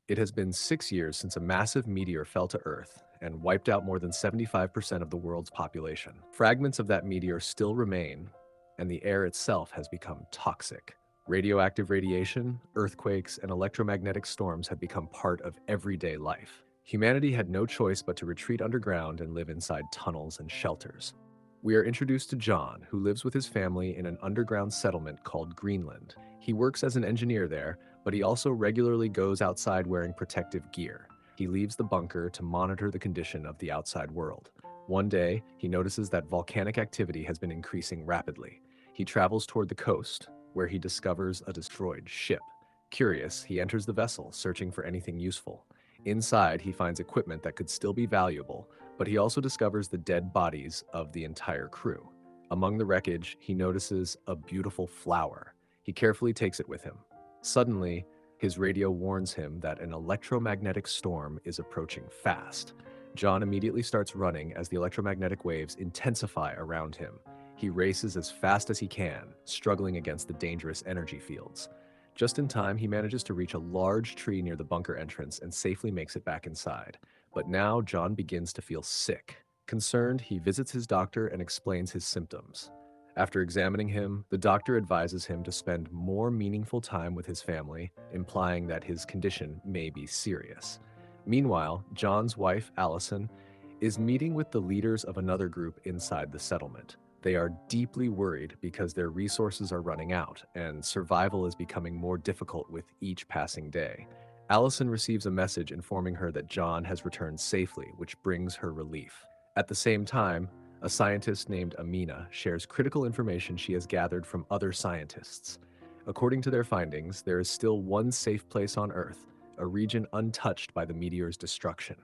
It has been 6 years since a massive meteor fell to Earth and wiped out more than 75% of the world's population. Fragments of that meteor still remain, and the air itself has become toxic. Radioactive radiation, earthquakes, and electromagnetic storms have become part of everyday life. Humanity had no choice but to retreat underground and live inside tunnels and shelters. We are introduced to John, who lives with his family in an underground settlement called Greenland. He works as an engineer there, but he also regularly goes outside wearing protective gear. He leaves the bunker to monitor the condition of the outside world. One day, he notices that volcanic activity has been increasing rapidly. He travels toward the coast, where he discovers a destroyed ship. Curious, he enters the vessel, searching for anything useful. Inside, he finds equipment that could still be valuable, but he also discovers the dead bodies of the entire crew. Among the wreckage, he notices a beautiful flower. He carefully takes it with him. Suddenly, his radio warns him that an electromagnetic storm is approaching fast. John immediately starts running as the electromagnetic waves intensify around him. He races as fast as he can, struggling against the dangerous energy fields. Just in time, he manages to reach a large tree near the bunker entrance and safely makes it back inside. But now John begins to feel sick. Concerned, he visits his doctor and explains his symptoms. After examining him, the doctor advises him to spend more meaningful time with his family, implying that his condition may be serious. Meanwhile, John's wife, Allison, is meeting with the leaders of another group inside the settlement. They are deeply worried because their resources are running out, and survival is becoming more difficult with each passing day. Allison receives a message informing her that John has returned safely, which brings her relief. At the same time, a scientist named Amina shares critical information she has gathered from other scientists. According to their findings, there is still one safe place on Earth, a region untouched by the meteor's destruction.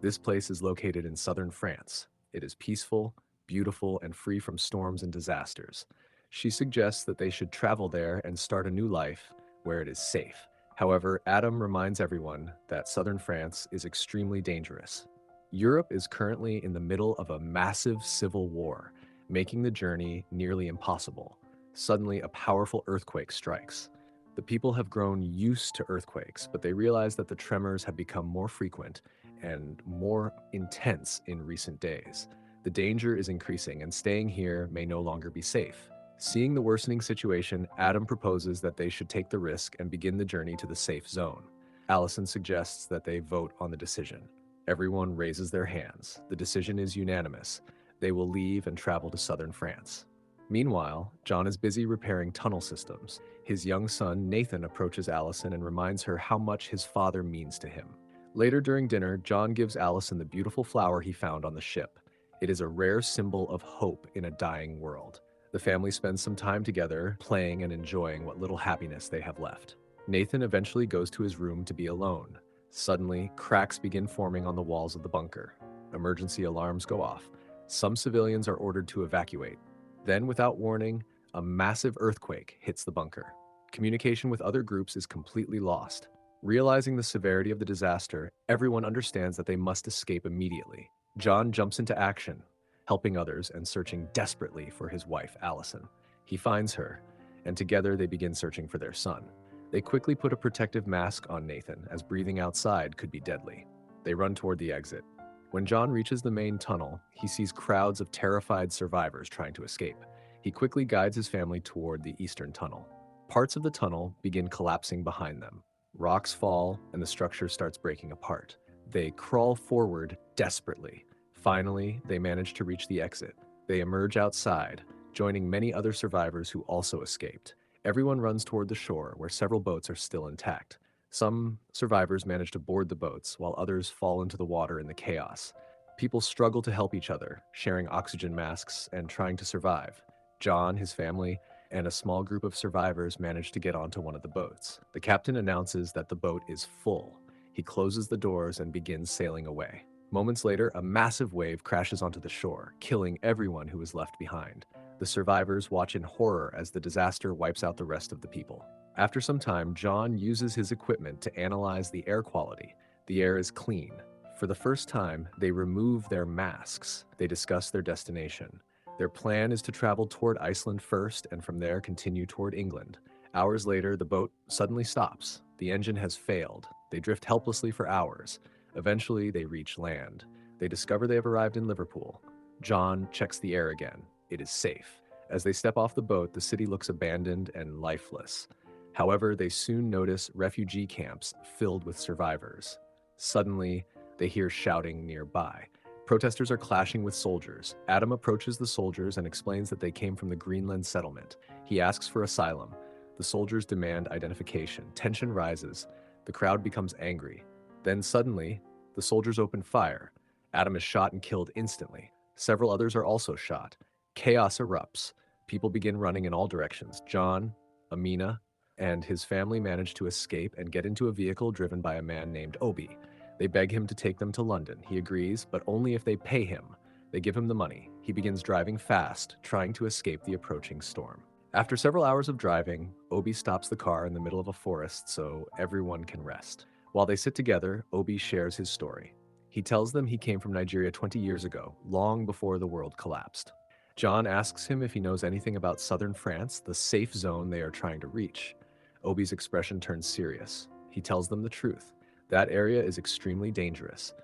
This place is located in southern France. It is peaceful, beautiful, and free from storms and disasters. She suggests that they should travel there and start a new life where it is safe. However, Adam reminds everyone that southern France is extremely dangerous. Europe is currently in the middle of a massive civil war, making the journey nearly impossible. Suddenly, a powerful earthquake strikes. The people have grown used to earthquakes, but they realize that the tremors have become more frequent and more intense in recent days. The danger is increasing, and staying here may no longer be safe. Seeing the worsening situation, Adam proposes that they should take the risk and begin the journey to the safe zone. Allison suggests that they vote on the decision. Everyone raises their hands. The decision is unanimous. They will leave and travel to southern France. Meanwhile, John is busy repairing tunnel systems. His young son, Nathan, approaches Allison and reminds her how much his father means to him. Later during dinner, John gives Allison the beautiful flower he found on the ship. It is a rare symbol of hope in a dying world. The family spends some time together, playing and enjoying what little happiness they have left. Nathan eventually goes to his room to be alone. Suddenly, cracks begin forming on the walls of the bunker. Emergency alarms go off. Some civilians are ordered to evacuate. Then, without warning, a massive earthquake hits the bunker. Communication with other groups is completely lost. Realizing the severity of the disaster, everyone understands that they must escape immediately. John jumps into action, helping others and searching desperately for his wife, Allison. He finds her, and together they begin searching for their son. They quickly put a protective mask on Nathan, as breathing outside could be deadly. They run toward the exit. When John reaches the main tunnel, he sees crowds of terrified survivors trying to escape. He quickly guides his family toward the eastern tunnel. Parts of the tunnel begin collapsing behind them. Rocks fall, and the structure starts breaking apart. They crawl forward desperately. Finally, they manage to reach the exit. They emerge outside, joining many other survivors who also escaped. Everyone runs toward the shore, where several boats are still intact. Some survivors manage to board the boats, while others fall into the water in the chaos. People struggle to help each other, sharing oxygen masks and trying to survive. John, his family, and a small group of survivors manage to get onto one of the boats. The captain announces that the boat is full. He closes the doors and begins sailing away. Moments later, a massive wave crashes onto the shore, killing everyone who is left behind. The survivors watch in horror as the disaster wipes out the rest of the people. After some time, John uses his equipment to analyze the air quality. The air is clean. For the first time, they remove their masks. They discuss their destination. Their plan is to travel toward Iceland first and from there continue toward England. Hours later, the boat suddenly stops. The engine has failed. They drift helplessly for hours. Eventually, they reach land. They discover they have arrived in Liverpool. John checks the air again. It is safe. As they step off the boat, the city looks abandoned and lifeless. However, they soon notice refugee camps filled with survivors. Suddenly, they hear shouting nearby. Protesters are clashing with soldiers. Adam approaches the soldiers and explains that they came from the Greenland settlement. He asks for asylum. The soldiers demand identification. Tension rises. The crowd becomes angry. Then suddenly, the soldiers open fire. Adam is shot and killed instantly. Several others are also shot. Chaos erupts. People begin running in all directions. John, Amina, and his family manage to escape and get into a vehicle driven by a man named Obi. They beg him to take them to London. He agrees, but only if they pay him. They give him the money. He begins driving fast, trying to escape the approaching storm. After several hours of driving, Obi stops the car in the middle of a forest so everyone can rest. While they sit together, Obi shares his story. He tells them he came from Nigeria 20 years ago, long before the world collapsed. John asks him if he knows anything about southern France, the safe zone they are trying to reach. Obi's expression turns serious. He tells them the truth. That area is extremely dangerous.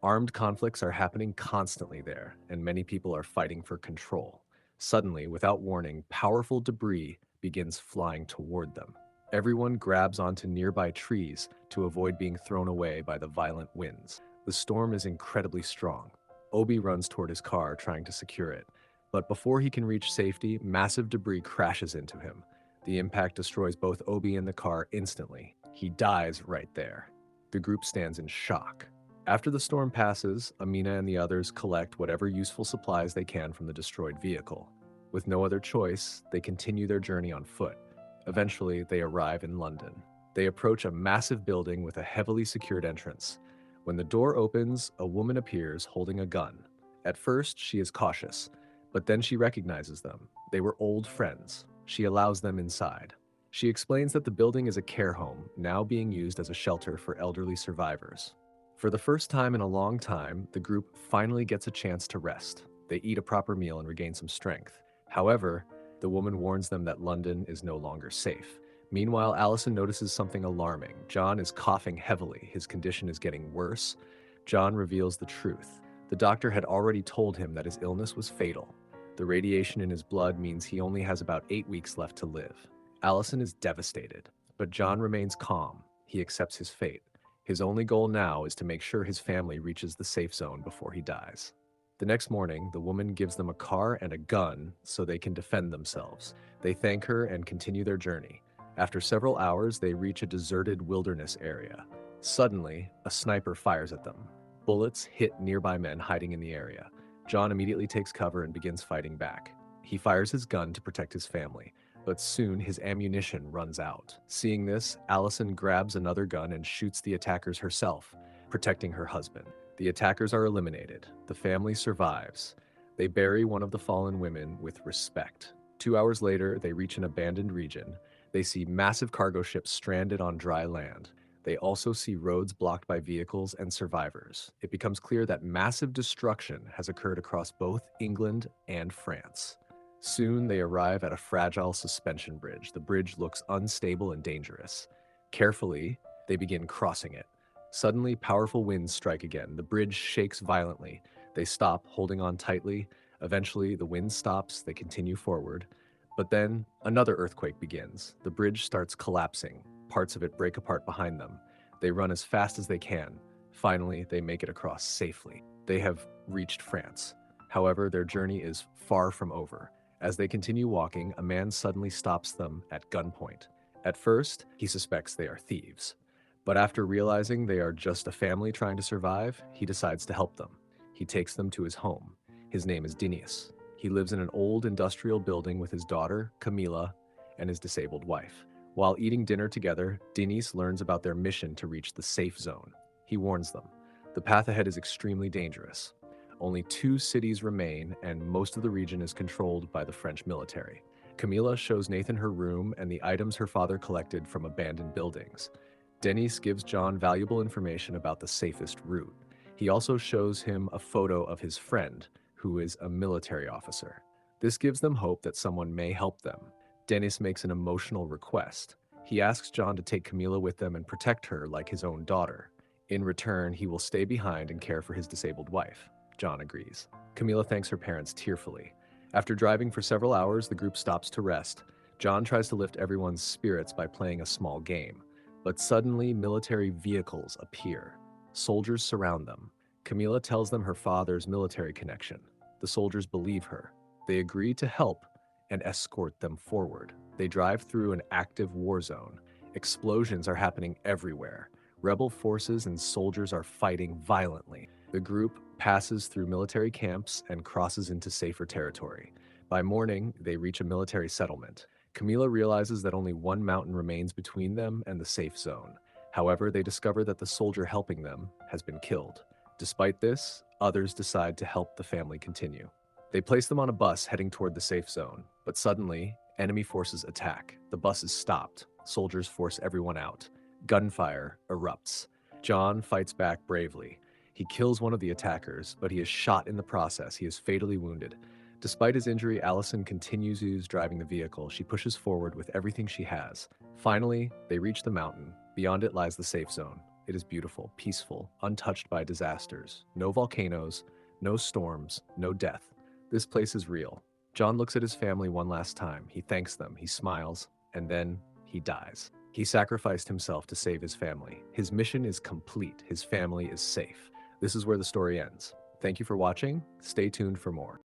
Armed conflicts are happening constantly there, and many people are fighting for control. Suddenly, without warning, powerful debris begins flying toward them. Everyone grabs onto nearby trees to avoid being thrown away by the violent winds. The storm is incredibly strong. Obi runs toward his car, trying to secure it. But before he can reach safety, massive debris crashes into him. The impact destroys both Obi and the car instantly. He dies right there. The group stands in shock. After the storm passes, Amina and the others collect whatever useful supplies they can from the destroyed vehicle. With no other choice, they continue their journey on foot. Eventually, they arrive in London. They approach a massive building with a heavily secured entrance. When the door opens, a woman appears holding a gun. At first, she is cautious, but then she recognizes them. They were old friends. She allows them inside. She explains that the building is a care home, now being used as a shelter for elderly survivors. For the first time in a long time, the group finally gets a chance to rest. They eat a proper meal and regain some strength. However, the woman warns them that London is no longer safe. Meanwhile, Allison notices something alarming. John is coughing heavily. His condition is getting worse. John reveals the truth. The doctor had already told him that his illness was fatal. The radiation in his blood means he only has about 8 weeks left to live. Allison is devastated, but John remains calm. He accepts his fate. His only goal now is to make sure his family reaches the safe zone before he dies. The next morning, the woman gives them a car and a gun so they can defend themselves. They thank her and continue their journey. After several hours, they reach a deserted wilderness area. Suddenly, a sniper fires at them. Bullets hit nearby men hiding in the area. John immediately takes cover and begins fighting back. He fires his gun to protect his family, but soon his ammunition runs out. Seeing this, Allison grabs another gun and shoots the attackers herself, protecting her husband. The attackers are eliminated. The family survives. They bury one of the fallen women with respect. 2 hours later, they reach an abandoned region. They see massive cargo ships stranded on dry land. They also see roads blocked by vehicles and survivors. It becomes clear that massive destruction has occurred across both England and France. Soon they arrive at a fragile suspension bridge. The bridge looks unstable and dangerous. Carefully, they begin crossing it. Suddenly, powerful winds strike again. The bridge shakes violently. They stop, holding on tightly. Eventually, the wind stops. They continue forward. But then, another earthquake begins. The bridge starts collapsing. Parts of it break apart behind them. They run as fast as they can. Finally, they make it across safely. They have reached France. However, their journey is far from over. As they continue walking, a man suddenly stops them at gunpoint. At first, he suspects they are thieves. But after realizing they are just a family trying to survive, he decides to help them. He takes them to his home. His name is Dinius. He lives in an old industrial building with his daughter, Camila, and his disabled wife. While eating dinner together, Dinius learns about their mission to reach the safe zone. He warns them. The path ahead is extremely dangerous. Only 2 cities remain, and most of the region is controlled by the French military. Camila shows Nathan her room and the items her father collected from abandoned buildings. Denis gives John valuable information about the safest route. He also shows him a photo of his friend, who is a military officer. This gives them hope that someone may help them. Denis makes an emotional request. He asks John to take Camila with them and protect her like his own daughter. In return, he will stay behind and care for his disabled wife. John agrees. Camila thanks her parents tearfully. After driving for several hours, the group stops to rest. John tries to lift everyone's spirits by playing a small game. But suddenly, military vehicles appear. Soldiers surround them. Camila tells them her father's military connection. The soldiers believe her. They agree to help and escort them forward. They drive through an active war zone. Explosions are happening everywhere. Rebel forces and soldiers are fighting violently. The group passes through military camps and crosses into safer territory. By morning, they reach a military settlement. Camila realizes that only one mountain remains between them and the safe zone. However, they discover that the soldier helping them has been killed. Despite this, others decide to help the family continue. They place them on a bus heading toward the safe zone, but suddenly, enemy forces attack. The bus is stopped. Soldiers force everyone out. Gunfire erupts. John fights back bravely. He kills one of the attackers, but he is shot in the process. He is fatally wounded. Despite his injury, Allison continues driving the vehicle. She pushes forward with everything she has. Finally, they reach the mountain. Beyond it lies the safe zone. It is beautiful, peaceful, untouched by disasters. No volcanoes, no storms, no death. This place is real. John looks at his family one last time. He thanks them, he smiles, and then he dies. He sacrificed himself to save his family. His mission is complete. His family is safe. This is where the story ends. Thank you for watching. Stay tuned for more.